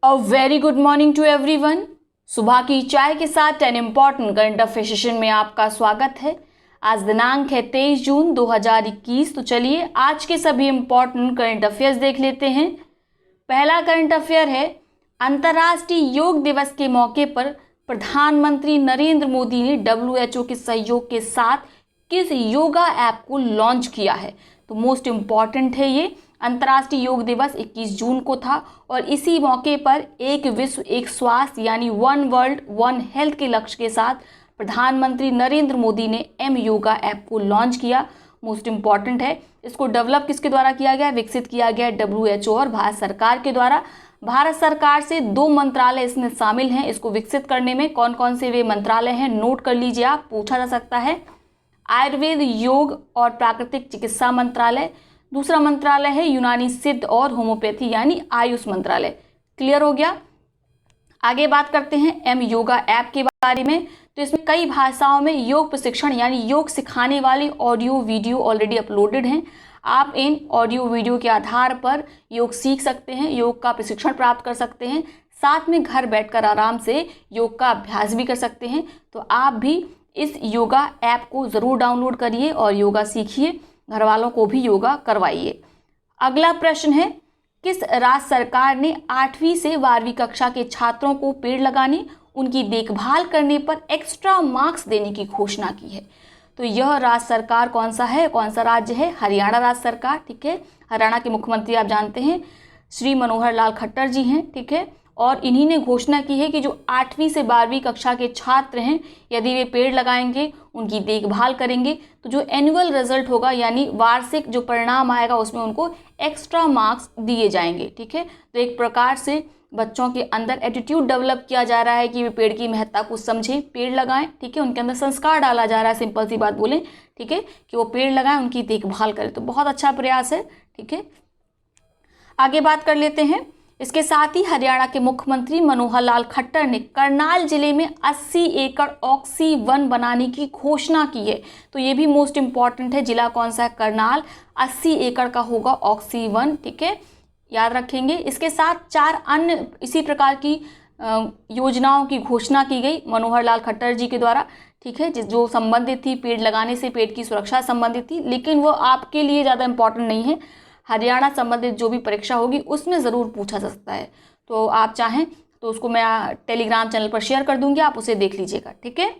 A very good morning to everyone. सुबह की चाय के साथ 10 इम्पॉर्टेंट करंट अफेयर सेशन में आपका स्वागत है। आज दिनांक है 23 जून 2021। तो चलिए आज के सभी इम्पॉर्टेंट करंट अफेयर्स देख लेते हैं। पहला करंट अफेयर है, अंतर्राष्ट्रीय योग दिवस के मौके पर प्रधानमंत्री नरेंद्र मोदी ने WHO के सहयोग के साथ किस योगा ऐप को लॉन्च किया है। तो मोस्ट इम्पॉर्टेंट है ये। अंतर्राष्ट्रीय योग दिवस 21 जून को था और इसी मौके पर एक विश्व एक स्वास्थ्य यानी वन वर्ल्ड वन हेल्थ के लक्ष्य के साथ प्रधानमंत्री नरेंद्र मोदी ने एम योगा ऐप को लॉन्च किया। मोस्ट इम्पॉर्टेंट है, इसको डेवलप किसके द्वारा किया गया, विकसित किया गया WHO और भारत सरकार के द्वारा। भारत सरकार से 2 मंत्रालय इसमें शामिल हैं। इसको विकसित करने में कौन कौन से वे मंत्रालय हैं, नोट कर लीजिए आप, पूछा जा सकता है। आयुर्वेद, योग और प्राकृतिक चिकित्सा मंत्रालय। दूसरा मंत्रालय है यूनानी सिद्ध और होम्योपैथी यानी आयुष मंत्रालय। क्लियर हो गया। आगे बात करते हैं एम योगा ऐप के बारे में। तो इसमें कई भाषाओं में योग प्रशिक्षण यानी योग सिखाने वाले ऑडियो वीडियो ऑलरेडी अपलोडेड हैं। आप इन ऑडियो वीडियो के आधार पर योग सीख सकते हैं, योग का प्रशिक्षण प्राप्त कर सकते हैं, साथ में घर बैठकर आराम से योग का अभ्यास भी कर सकते हैं। तो आप भी इस योगा ऐप को ज़रूर डाउनलोड करिए और योगा सीखिए, घर वालों को भी योगा करवाइए। अगला प्रश्न है, किस राज्य सरकार ने 8वीं से 12वीं कक्षा के छात्रों को पेड़ लगाने, उनकी देखभाल करने पर एक्स्ट्रा मार्क्स देने की घोषणा की है। तो यह राज्य सरकार कौन सा है, कौन सा राज्य है, हरियाणा राज्य सरकार। ठीक है, हरियाणा के मुख्यमंत्री आप जानते हैं श्री मनोहर लाल खट्टर जी हैं। ठीक है, और इन्हीं ने घोषणा की है कि जो 8वीं से 12वीं कक्षा के छात्र हैं, यदि वे पेड़ लगाएंगे, उनकी देखभाल करेंगे, तो जो एनुअल रिजल्ट होगा यानी वार्षिक जो परिणाम आएगा उसमें उनको एक्स्ट्रा मार्क्स दिए जाएंगे। ठीक है, तो एक प्रकार से बच्चों के अंदर एटीट्यूड डेवलप किया जा रहा है कि वे पेड़ की महत्ता को समझें, पेड़ लगाएं। ठीक है, उनके अंदर संस्कार डाला जा रहा है, सिंपल सी बात बोलें। ठीक है, कि वो पेड़ लगाएं, उनकी देखभाल करें। तो बहुत अच्छा प्रयास है। ठीक है, आगे बात कर लेते हैं। इसके साथ ही हरियाणा के मुख्यमंत्री मनोहर लाल खट्टर ने करनाल जिले में 80 एकड़ ऑक्सी वन बनाने की घोषणा की है। तो ये भी मोस्ट इम्पॉर्टेंट है, जिला कौन सा है, करनाल। 80 एकड़ का होगा ऑक्सी वन। ठीक है, याद रखेंगे। इसके साथ 4 अन्य इसी प्रकार की योजनाओं की घोषणा की गई मनोहर लाल खट्टर जी के द्वारा। ठीक है, जो संबंधित थी पेड़ लगाने से, पेड़ की सुरक्षा संबंधित थी, लेकिन वो आपके लिए ज़्यादा इम्पॉर्टेंट नहीं है। हरियाणा संबंधित जो भी परीक्षा होगी उसमें ज़रूर पूछा जा सकता है। तो आप चाहें तो उसको मैं टेलीग्राम चैनल पर शेयर कर दूंगी, आप उसे देख लीजिएगा। ठीक है,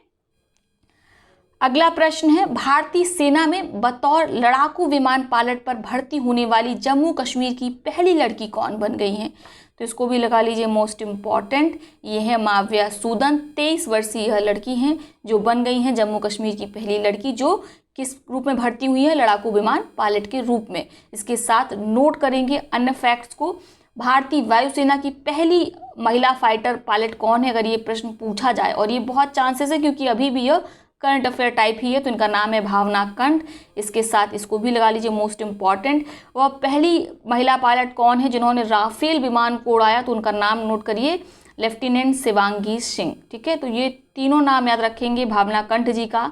अगला प्रश्न है, भारतीय सेना में बतौर लड़ाकू विमान पायलट पर भर्ती होने वाली जम्मू कश्मीर की पहली लड़की कौन बन गई है। तो इसको भी लगा लीजिए, मोस्ट इम्पॉर्टेंट। ये है माव्या सूदन। 23 वर्षीय यह लड़की हैं जो बन गई हैं जम्मू कश्मीर की पहली लड़की, जो किस रूप में भर्ती हुई है, लड़ाकू विमान पायलट के रूप में। इसके साथ नोट करेंगे अन्य फैक्ट्स को। भारतीय वायुसेना की पहली महिला फाइटर पायलट कौन है, अगर ये प्रश्न पूछा जाए, और ये बहुत चांसेस है क्योंकि अभी भी यह करंट अफेयर टाइप ही है। तो इनका नाम है भावना कंठ। इसके साथ इसको भी लगा लीजिए, मोस्ट इम्पॉर्टेंट। वह पहली महिला पायलट कौन है जिन्होंने राफेल विमान को उड़ाया, तो उनका नाम नोट करिए, लेफ्टिनेंट शिवांगी सिंह। ठीक है, तो ये तीनों नाम याद रखेंगे, भावना कंठ जी का,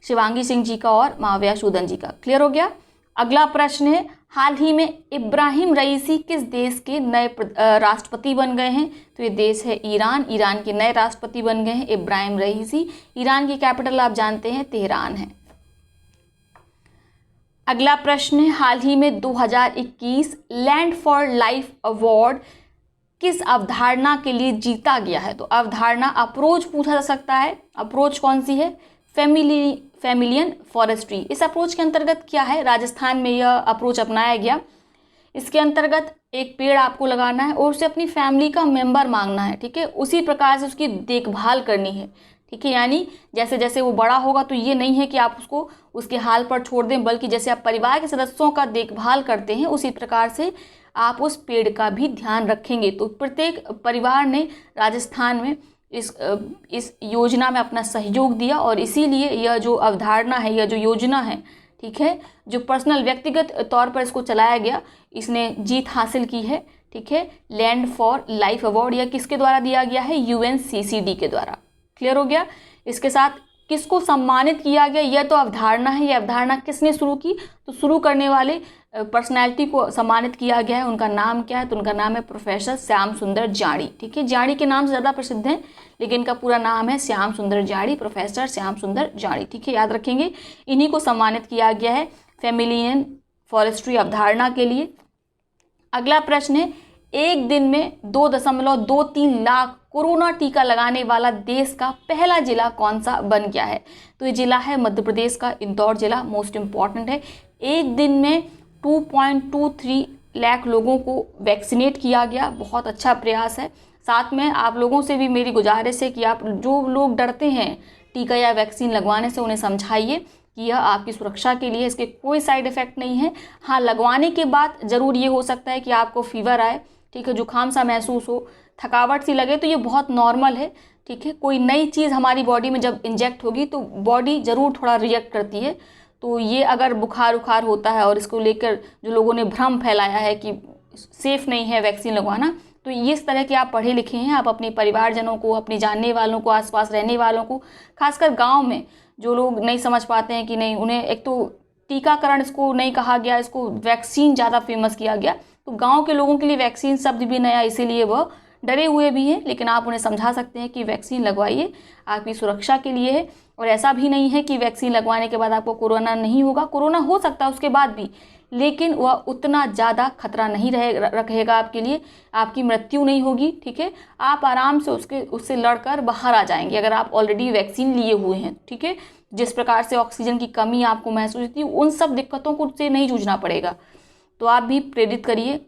शिवांगी सिंह जी का और माव्या सूदन जी का। क्लियर हो गया। अगला प्रश्न है, हाल ही में इब्राहिम रईसी किस देश के नए राष्ट्रपति बन गए हैं। तो ये देश है ईरान। ईरान के नए राष्ट्रपति बन गए हैं इब्राहिम रईसी। ईरान की कैपिटल आप जानते हैं तेहरान है। अगला प्रश्न है, हाल ही में 2021 लैंड फॉर लाइफ अवार्ड किस अवधारणा के लिए जीता गया है। तो अवधारणा अप्रोच पूछा जा सकता है। अप्रोच कौन सी है, फैमिलियन फॉरेस्ट्री। इस अप्रोच के अंतर्गत क्या है, राजस्थान में यह अप्रोच अपनाया गया। इसके अंतर्गत एक पेड़ आपको लगाना है और उसे अपनी फैमिली का मेंबर मांगना है। ठीक है, उसी प्रकार से उसकी देखभाल करनी है। ठीक है, यानी जैसे जैसे वो बड़ा होगा तो ये नहीं है कि आप उसको उसके हाल पर छोड़ दें, बल्कि जैसे आप परिवार के सदस्यों का देखभाल करते हैं उसी प्रकार से आप उस पेड़ का भी ध्यान रखेंगे। तो प्रत्येक परिवार ने राजस्थान में इस योजना में अपना सहयोग दिया और इसीलिए यह जो अवधारणा है, यह जो योजना है, ठीक है, जो पर्सनल व्यक्तिगत तौर पर इसको चलाया गया, इसने जीत हासिल की है। ठीक है, लैंड फॉर लाइफ अवार्ड यह किसके द्वारा दिया गया है, UNCCD के द्वारा। क्लियर हो गया। इसके साथ किसको सम्मानित किया गया, यह तो अवधारणा है। यह अवधारणा किसने शुरू की, तो शुरू करने वाले पर्सनैलिटी को सम्मानित किया गया है, उनका नाम क्या है? तो उनका नाम है प्रोफेसर श्याम सुंदर जाड़ी। ठीक है, जाड़ी के नाम से ज़्यादा प्रसिद्ध हैं, लेकिन इनका पूरा नाम है श्याम सुंदर जाड़ी, प्रोफेसर श्याम सुंदर जाड़ी। ठीक है, याद रखेंगे। इन्हीं को सम्मानित किया गया है फैमिलियन फॉरेस्ट्री अवधारणा के लिए। अगला प्रश्न है, एक दिन में 2.23 लाख कोरोना टीका लगाने वाला देश का पहला जिला कौन सा बन गया है? तो ये जिला है मध्य प्रदेश का इंदौर जिला, मोस्ट इम्पॉर्टेंट है। एक दिन में 2.23 लाख लोगों को वैक्सीनेट किया गया, बहुत अच्छा प्रयास है। साथ में आप लोगों से भी मेरी गुजारिश है कि आप जो लोग डरते हैं टीका या वैक्सीन लगवाने से, उन्हें समझाइए कि यह आपकी सुरक्षा के लिए, इसके कोई साइड इफ़ेक्ट नहीं है। हाँ, लगवाने के बाद ज़रूर ये हो सकता है कि आपको फीवर आए, ठीक है, जुकाम सा महसूस हो, थकावट सी लगे, तो ये बहुत नॉर्मल है। ठीक है, कोई नई चीज़ हमारी बॉडी में जब इंजेक्ट होगी तो बॉडी ज़रूर थोड़ा रिएक्ट करती है। तो ये अगर बुखार उखार होता है और इसको लेकर जो लोगों ने भ्रम फैलाया है कि सेफ़ नहीं है वैक्सीन लगवाना, तो ये इस तरह के आप पढ़े लिखे हैं, आप अपने परिवारजनों को, अपने जानने वालों को, आसपास रहने वालों को, खासकर गांव में जो लोग नहीं समझ पाते हैं कि नहीं, उन्हें एक तो टीकाकरण इसको नहीं कहा गया, इसको वैक्सीन ज़्यादा फेमस किया गया, तो गाँव के लोगों के लिए वैक्सीन शब्द भी नया, इसीलिए वह डरे हुए भी हैं। लेकिन आप उन्हें समझा सकते हैं कि वैक्सीन लगवाइए, आपकी सुरक्षा के लिए है। और ऐसा भी नहीं है कि वैक्सीन लगवाने के बाद आपको कोरोना नहीं होगा, कोरोना हो सकता है उसके बाद भी, लेकिन वह उतना ज़्यादा खतरा नहीं रहेगा आपके लिए, आपकी मृत्यु नहीं होगी। ठीक है, आप आराम से उससे लड़कर बाहर आ जाएंगे अगर आप ऑलरेडी वैक्सीन लिए हुए हैं। ठीक है, जिस प्रकार से ऑक्सीजन की कमी आपको महसूस होती है, उन सब दिक्कतों को से नहीं जूझना पड़ेगा। तो आप भी प्रेरित करिए,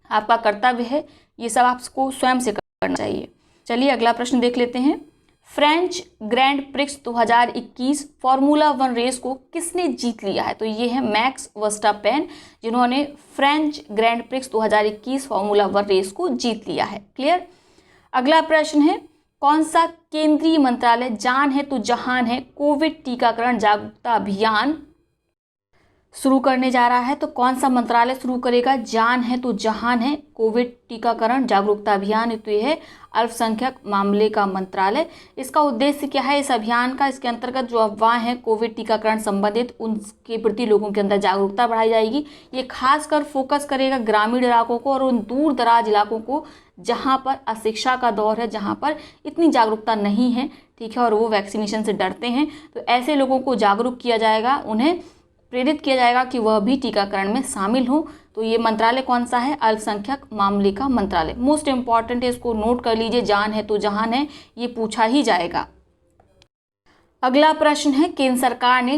आपका कर्तव्य है, ये सब आपको स्वयं से करना चाहिए। चलिए अगला प्रश्न देख लेते हैं। French Grand Prix 2021 formula 1 race को किसने जीत लिया है? तो ये है मैक्स वर्स्टापेन, जिन्होंने French Grand Prix 2021 formula 1 race को जीत लिया है। क्लियर। अगला प्रश्न है, कौन सा केंद्रीय मंत्रालय जान है तो जहान है कोविड टीकाकरण जागरूकता अभियान शुरू करने जा रहा है? तो कौन सा मंत्रालय शुरू करेगा? जान है तो जहान है कोविड टीकाकरण जागरूकता अभियान। तो ये है अल्पसंख्यक मामले का मंत्रालय। इसका उद्देश्य क्या है इस अभियान का? इसके अंतर्गत जो अफवाह हैं कोविड टीकाकरण संबंधित, उनके प्रति लोगों के अंदर जागरूकता बढ़ाई जाएगी। ये खासकर फोकस करेगा ग्रामीण इलाकों को और उन दूर दराज इलाकों को जहाँ पर अशिक्षा का दौर है, जहाँ पर इतनी जागरूकता नहीं है, ठीक है, और वो वैक्सीनेशन से डरते हैं। तो ऐसे लोगों को जागरूक किया जाएगा, उन्हें प्रेरित किया जाएगा कि वह भी टीकाकरण में शामिल हो। तो ये मंत्रालय कौन सा है? अल्पसंख्यक मामले का मंत्रालय। मोस्ट इंपॉर्टेंट है, इसको नोट कर लीजिए, जान है तो जहान है, ये पूछा ही जाएगा। अगला प्रश्न है, केंद्र सरकार ने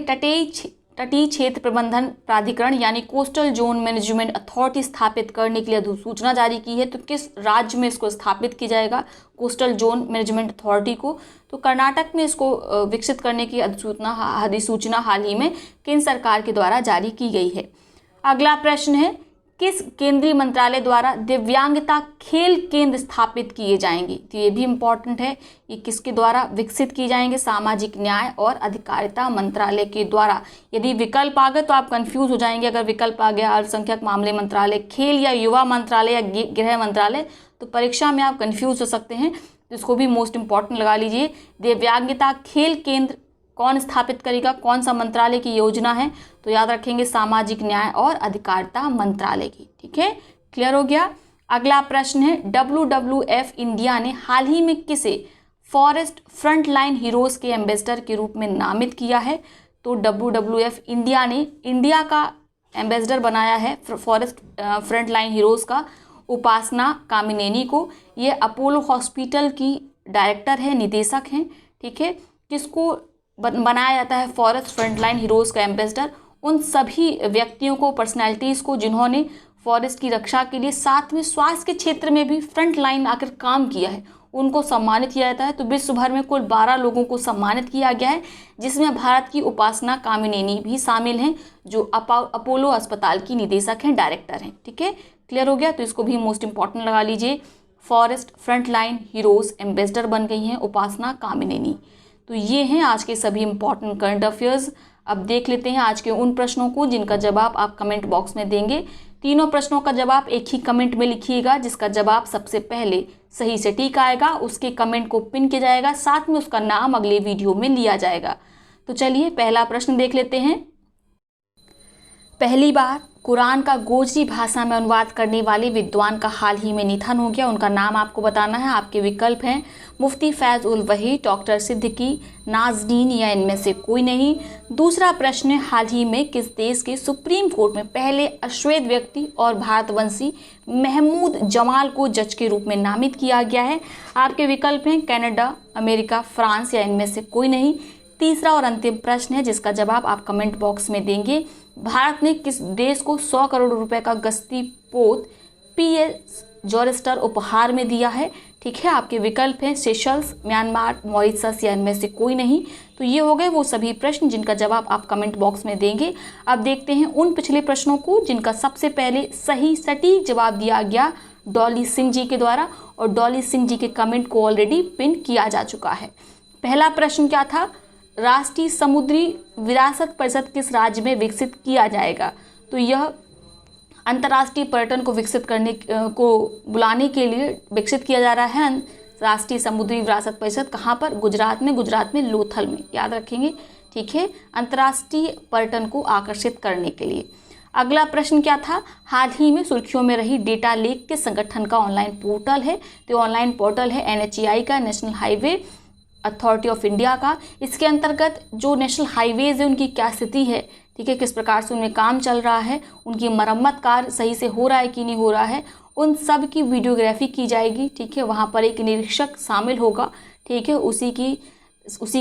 तटीय क्षेत्र प्रबंधन प्राधिकरण यानी कोस्टल जोन मैनेजमेंट अथॉरिटी स्थापित करने के लिए अधिसूचना जारी की है। तो किस राज्य में इसको स्थापित किया जाएगा कोस्टल जोन मैनेजमेंट अथॉरिटी को? तो कर्नाटक में इसको विकसित करने की अधिसूचना हाल ही में केंद्र सरकार के द्वारा जारी की गई है। अगला प्रश्न है, किस केंद्रीय मंत्रालय द्वारा दिव्यांगता खेल केंद्र स्थापित किए जाएंगे? तो ये भी इम्पॉर्टेंट है, ये किसके द्वारा विकसित किए जाएंगे? सामाजिक न्याय और अधिकारिता मंत्रालय के द्वारा। यदि विकल्प आ गए तो आप कंफ्यूज हो जाएंगे। अगर विकल्प आ गया अल्पसंख्यक मामले मंत्रालय, खेल या युवा मंत्रालय या गृह मंत्रालय, तो परीक्षा में आप कंफ्यूज हो सकते हैं। तो इसको भी मोस्ट इंपॉर्टेंट लगा लीजिए। दिव्यांगता खेल केंद्र कौन स्थापित करेगा? कौन सा मंत्रालय की योजना है? तो याद रखेंगे सामाजिक न्याय और अधिकारिता मंत्रालय की। ठीक है, क्लियर हो गया। अगला प्रश्न है, WWF इंडिया ने हाल ही में किसे फॉरेस्ट फ्रंटलाइन हीरोज के एम्बेसडर के रूप में नामित किया है? तो WWF इंडिया ने इंडिया का एम्बेसडर बनाया है फॉरेस्ट फ्रंटलाइन हीरोज का उपासना कामिनेनी को। ये अपोलो हॉस्पिटल की डायरेक्टर है, निदेशक हैं। ठीक है, किसको बनाया जाता है फॉरेस्ट फ्रंटलाइन हीरोज़ का एम्बेसडर? उन सभी व्यक्तियों को, पर्सनैलिटीज़ को जिन्होंने फॉरेस्ट की रक्षा के लिए साथ में स्वास्थ्य के क्षेत्र में भी फ्रंट लाइन आकर काम किया है, उनको सम्मानित किया जाता है। तो विश्व भर में कुल 12 लोगों को सम्मानित किया गया है, जिसमें भारत की उपासना कामिनेनी भी शामिल हैं, जो अपोलो अस्पताल की निदेशक हैं, डायरेक्टर हैं। ठीक है, क्लियर हो गया। तो इसको भी मोस्ट इंपॉर्टेंट लगा लीजिए। फॉरेस्ट फ्रंटलाइन हीरोज़ एम्बेसडर बन गई हैं उपासना कामिनेनी। तो ये हैं आज के सभी इंपॉर्टेंट करंट अफेयर्स। अब देख लेते हैं आज के उन प्रश्नों को जिनका जवाब आप कमेंट बॉक्स में देंगे। तीनों प्रश्नों का जवाब एक ही कमेंट में लिखिएगा। जिसका जवाब सबसे पहले सही सटीक आएगा उसके कमेंट को पिन किया जाएगा, साथ में उसका नाम अगले वीडियो में लिया जाएगा। तो चलिए पहला प्रश्न देख लेते हैं। पहली बार कुरान का गोजरी भाषा में अनुवाद करने वाले विद्वान का हाल ही में निधन हो गया। उनका नाम आपको बताना है। आपके विकल्प हैं मुफ्ती फैज़ उल वहीद, डॉक्टर सिद्दीकी, नाज़नीन या इनमें से कोई नहीं। दूसरा प्रश्न है, हाल ही में किस देश के सुप्रीम कोर्ट में पहले अश्वेत व्यक्ति और भारतवंशी महमूद जमाल को जज के रूप में नामित किया गया है? आपके विकल्प हैं कनाडा, अमेरिका, फ्रांस या इनमें से कोई नहीं। तीसरा और अंतिम प्रश्न है जिसका जवाब आप कमेंट बॉक्स में देंगे। भारत ने किस देश को 100 करोड़ रुपए का गश्ती पोत PS जॉरेस्टर उपहार में दिया है? ठीक है, आपके विकल्प हैं सेशल्स, म्यांमार, मॉरिशस या इनमें से कोई नहीं। तो ये हो गए वो सभी प्रश्न जिनका जवाब आप कमेंट बॉक्स में देंगे। अब देखते हैं उन पिछले प्रश्नों को जिनका सबसे पहले सही सटीक जवाब दिया गया डॉली सिंह जी के द्वारा, और डॉली सिंह जी के कमेंट को ऑलरेडी पिन किया जा चुका है। पहला प्रश्न क्या था? राष्ट्रीय समुद्री विरासत परिषद किस राज्य में विकसित किया जाएगा? तो यह अंतर्राष्ट्रीय पर्यटन को विकसित करने को बुलाने के लिए विकसित किया जा रहा है। राष्ट्रीय समुद्री विरासत परिषद कहाँ पर? गुजरात में लोथल में, याद रखेंगे। ठीक है, अंतर्राष्ट्रीय पर्यटन को आकर्षित करने के लिए। अगला प्रश्न क्या था? हाल ही में सुर्खियों में रही डेटा लेक के संगठन का ऑनलाइन पोर्टल है? तो ऑनलाइन पोर्टल है NHAI का, national highway authority of India का। इसके अंतर्गत जो नेशनल हाईवेज है उनकी क्या स्थिति है, ठीक है, किस प्रकार से उनमें काम चल रहा है, उनकी मरम्मत कार्य सही से हो रहा है कि नहीं हो रहा है, उन सब की वीडियोग्राफी की जाएगी। ठीक है, वहाँ पर एक निरीक्षक शामिल होगा। ठीक है, उसी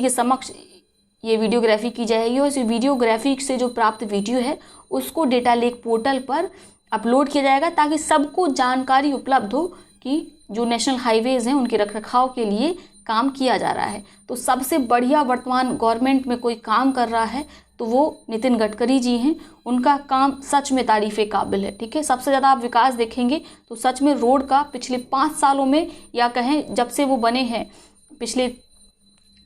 के समक्ष ये वीडियोग्राफी की जाएगी, और इस वीडियोग्राफी से जो प्राप्त वीडियो है उसको डेटा लेक पोर्टल पर अपलोड किया जाएगा ताकि सबको जानकारी उपलब्ध हो कि जो नेशनल हाईवेज हैं उनके रखरखाव के लिए काम किया जा रहा है। तो सबसे बढ़िया वर्तमान गवर्नमेंट में कोई काम कर रहा है तो वो नितिन गडकरी जी हैं। उनका काम सच में तारीफ़े काबिल है। ठीक है, सबसे ज़्यादा आप विकास देखेंगे तो सच में रोड का पिछले 5 सालों में, या कहें जब से वो बने हैं पिछले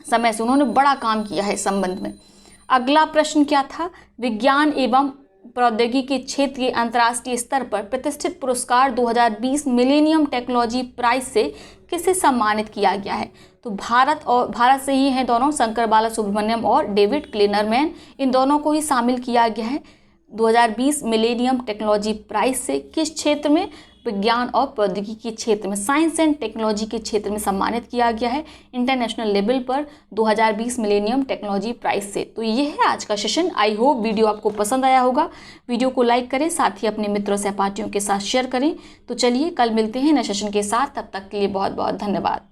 समय से, उन्होंने बड़ा काम किया है इस संबंध में। अगला प्रश्न क्या था? विज्ञान एवं प्रौद्योगिकी के क्षेत्र के अंतर्राष्ट्रीय स्तर पर प्रतिष्ठित पुरस्कार 2020 मिलेनियम टेक्नोलॉजी प्राइज से किसे सम्मानित किया गया है? तो भारत से ही हैं दोनों, शंकर बालासुब्रमण्यम और डेविड क्लेनरमैन, इन दोनों को ही शामिल किया गया है 2020 मिलेनियम टेक्नोलॉजी प्राइज से। किस क्षेत्र में? विज्ञान और प्रौद्योगिकी के क्षेत्र में, साइंस एंड टेक्नोलॉजी के क्षेत्र में सम्मानित किया गया है इंटरनेशनल लेवल पर 2020 मिलेनियम टेक्नोलॉजी प्राइज से। तो ये है आज का सेशन। आई होप वीडियो आपको पसंद आया होगा। वीडियो को लाइक करें, साथ ही अपने मित्रों सहपाठियों के साथ शेयर करें। तो चलिए कल मिलते हैं नए सेशन के साथ, तब तक के लिए बहुत बहुत धन्यवाद।